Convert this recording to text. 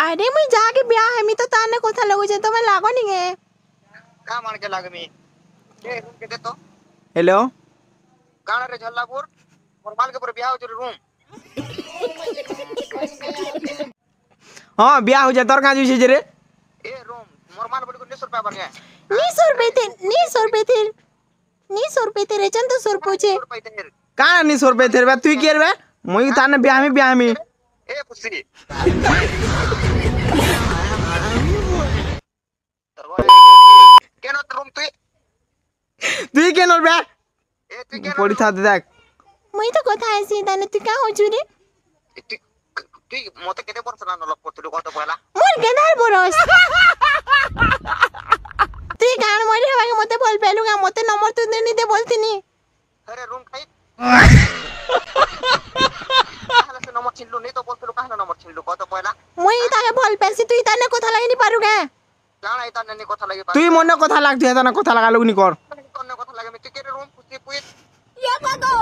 अरे मुई जाके ब्याह है मी तो ताने कोथा लगो जे तुम्हें लागो नहीं गे का मान के लागे मी ए रूम के दे तो हेलो काना रे झल्लापुर मोर माल के पूरे ब्याह हो जो रूम हाँ ब्याह हो जाए तोर कहाँ जुसी रे ए रूम मोर माल बड़ी को 900 रुपया बन गया 900 रुपए तेरे चंद 200 रुपए कहाँ 900 रुपये तेरे बे तू कियर बे मुई ताने ब्याह में ए पुसी केनो रूम तू के नोर बे ए तू के पड़ी था देख मुई तो कोथा ऐसी ताने तू का हो जुरे तू मते केते वर्ष ना लक करतलु कत पहिला मोर गेदार बरस तू गान मरे हवा मते बोल पेलुगा मते नंबर तू देनी दे बोलतिनी अरे रूम खाई काहला से नंबर छिल्लु नहीं तो बोलतलु काहला नंबर छिल्लु कत पहिला मुई ताके बोल पेसी तू ताने कोथा लागिनी पारुगा काना इता ननी कथा लागि तू मने कथा लागथि ताने कथा लगा लोग नी कर कन्ने कथा लागि मी तू के रूम पुसी पुई या पागल